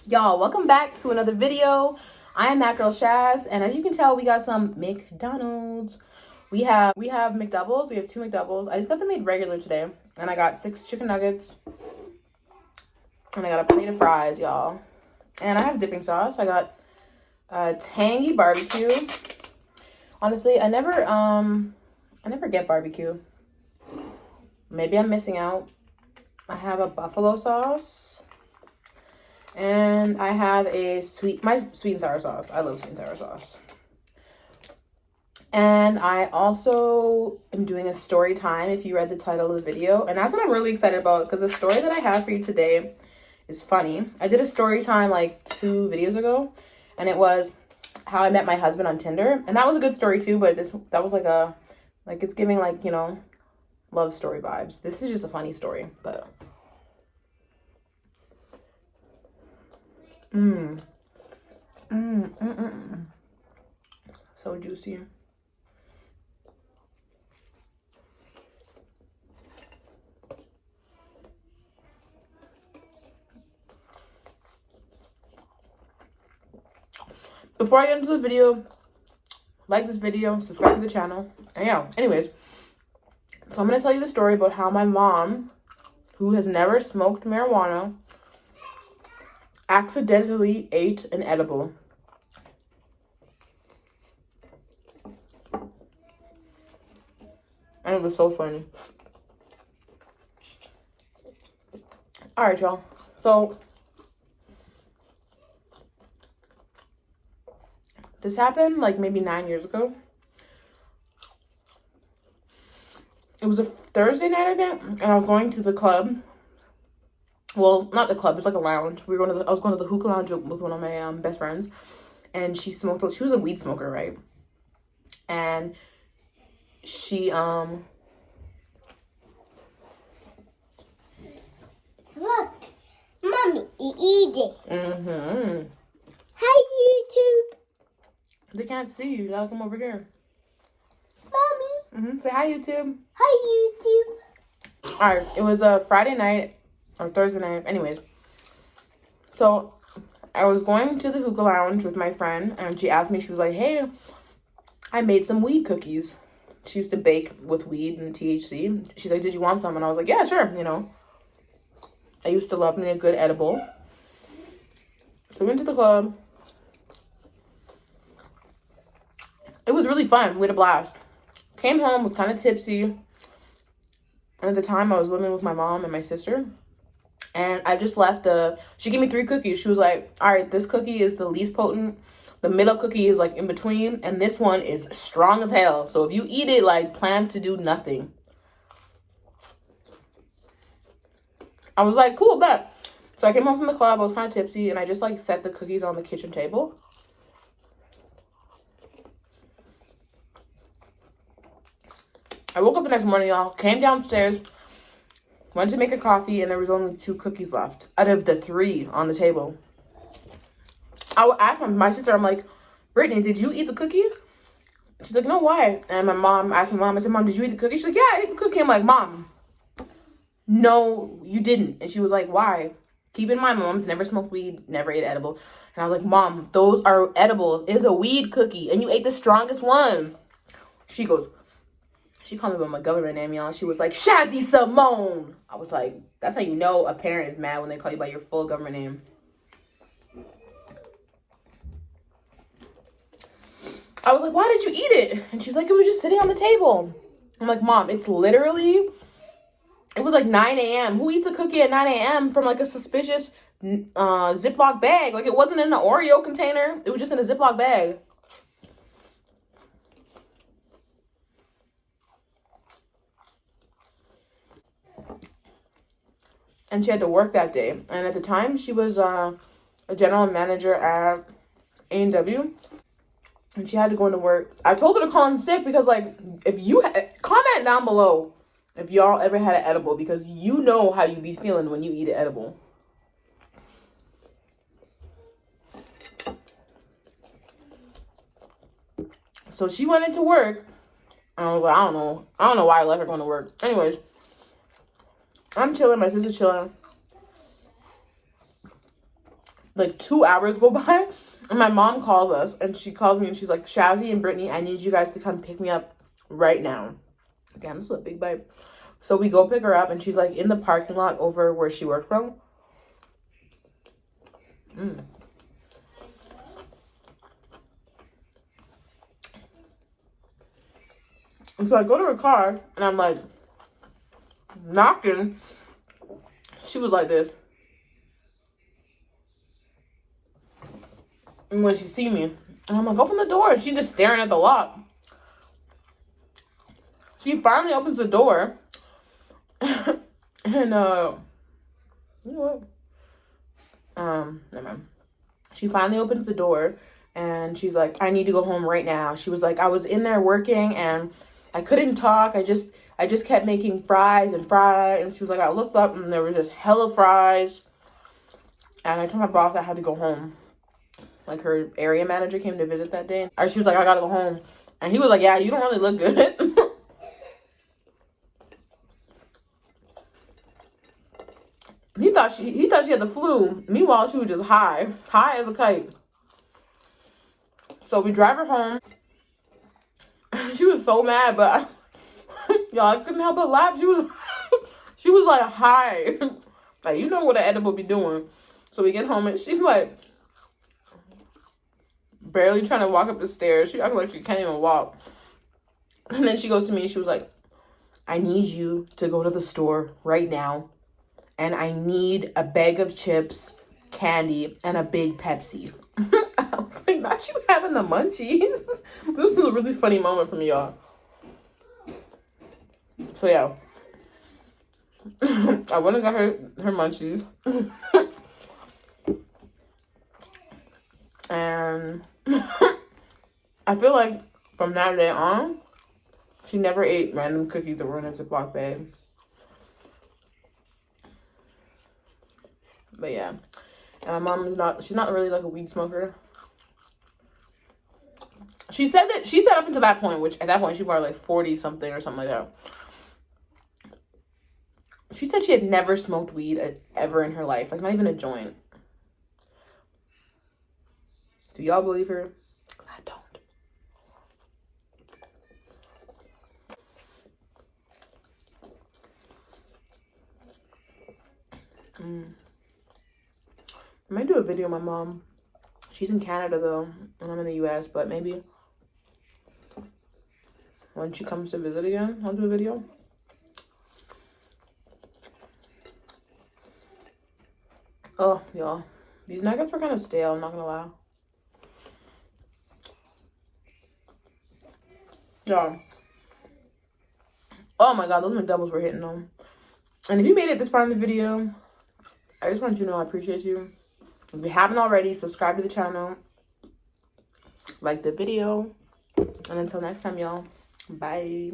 Y'all, welcome back to another video. I am that girl Shaz, and as you can tell, we got some McDonald's. We have McDoubles. We have 2 McDoubles. I just got them made regular today, and I got 6 chicken nuggets, and I got a plate of fries, y'all. And I have dipping sauce. I got tangy barbecue. Honestly, I never get barbecue. Maybe I'm missing out. I have a buffalo sauce. And I have my sweet and sour sauce. I love sweet and sour sauce. And I also am doing a story time, if you read the title of the video. And that's what I'm really excited about, because the story that I have for you today is funny. I did a story time like 2 videos ago, and it was how I met my husband on Tinder. And that was a good story too, but that was like it's giving like, you know, love story vibes. This is just a funny story, but so juicy. Before I get into the video, like this video, subscribe to the channel, and yeah, anyways, so I'm going to tell you the story about how my mom, who has never smoked marijuana, accidentally ate an edible. And it was so funny. Alright, y'all. So, this happened like maybe 9 years ago. It was a Thursday night, I think, and I was going to the club. Well, not the club, it's like a lounge. I was going to the hookah lounge with one of my best friends, and she was a weed smoker, right? And she Look, mommy, you eat it. Hi, YouTube. They can't see you. You gotta come over here. Mommy. Say hi, YouTube. Hi, YouTube. All right, it was a Friday night or Thursday night. Anyways, so I was going to the hookah lounge with my friend, and she asked me, she was like, hey, I made some weed cookies. She used to bake with weed and THC. She's like, did you want some? And I was like, yeah, sure, you know. I used to love me a good edible. So we went to the club. It was really fun. We had a blast. Came home, was kind of tipsy. And at the time, I was living with my mom and my sister. And I just left she gave me 3 cookies. She was like, all right, this cookie is the least potent. The middle cookie is like in between. And this one is strong as hell. So if you eat it, like, plan to do nothing. I was like, cool, bet. So I came home from the club. I was kind of tipsy. And I just, like, set the cookies on the kitchen table. I woke up the next morning, y'all. Came downstairs. Went to make a coffee. And there was only 2 cookies left out of the 3 on the table. I asked my sister, I'm like, Brittany, did you eat the cookie? She's like, no, why? And my mom asked my mom, I said, Mom, did you eat the cookie? She's like, yeah, I ate the cookie. I'm like, Mom, no, you didn't. And she was like, why? Keep in mind, my mom's never smoked weed, never ate edible. And I was like, Mom, those are edibles. It is a weed cookie, and you ate the strongest one. She goes, she called me by my government name, y'all. She was like, Shazzy Simone. I was like, that's how you know a parent is mad when they call you by your full government name. I was like, why did you eat it? And she's like, it was just sitting on the table. I'm like, Mom, it was like 9 a.m. Who eats a cookie at 9 a.m. from like a suspicious Ziploc bag? Like, it wasn't in an Oreo container. It was just in a Ziploc bag. And she had to work that day. And at the time, she was a general manager at A&W. And she had to go into work. I told her to call in sick because, like, if you comment down below if y'all ever had an edible, because you know how you be feeling when you eat an edible. So she went into work. I was like, I don't know why I let her go to work. Anyways, I'm chilling. My sister's chilling. like 2 hours go by, and my mom calls us, and she calls me, and she's like, Shazzy and Brittany, I need you guys to come pick me up right now. Damn, this is a big bite. So we go pick her up, and she's like in the parking lot over where she worked from. And so I go to her car, and I'm like knocking. She was like this. And when she see me, and I'm like, open the door. She's just staring at the lot. She finally opens the door. And, you know what? Never mind. She finally opens the door, and she's like, I need to go home right now. She was like, I was in there working, and I couldn't talk. I just kept making fries. And she was like, I looked up, and there was just hella fries. And I told my boss I had to go home. Like, her area manager came to visit that day. And she was like, I gotta go home. And he was like, yeah, you don't really look good. He thought she had the flu. Meanwhile, she was just high as a kite. So we drive her home. She was so mad, but y'all, I couldn't help but laugh. She was like high. Like, you know what an edible be doing. So we get home, and she's like barely trying to walk up the stairs. She acts like she can't even walk. And then she goes to me, and she was like, I need you to go to the store right now. And I need a bag of chips, candy, and a big Pepsi. I was like, not you having the munchies. This was a really funny moment for me, y'all. So, yeah. I went and got her munchies. And I feel like from that day on, she never ate random cookies that were in a Ziploc bag. But yeah, and my mom is she's not really like a weed smoker. She said up until that point, which at that point she was probably like 40 something or something like that. She said she had never smoked weed ever in her life, like not even a joint. Do y'all believe her? I don't. I might do a video of my mom. She's in Canada though, and I'm in the US, but maybe when she comes to visit again, I'll do a video. Oh, y'all. These nuggets were kind of stale, I'm not gonna lie. Y'all. Oh my god, those McDoubles were hitting them. And if you made it this far in the video, I just want you to know I appreciate you. If you haven't already, subscribe to the channel, like the video, and until next time, y'all, bye.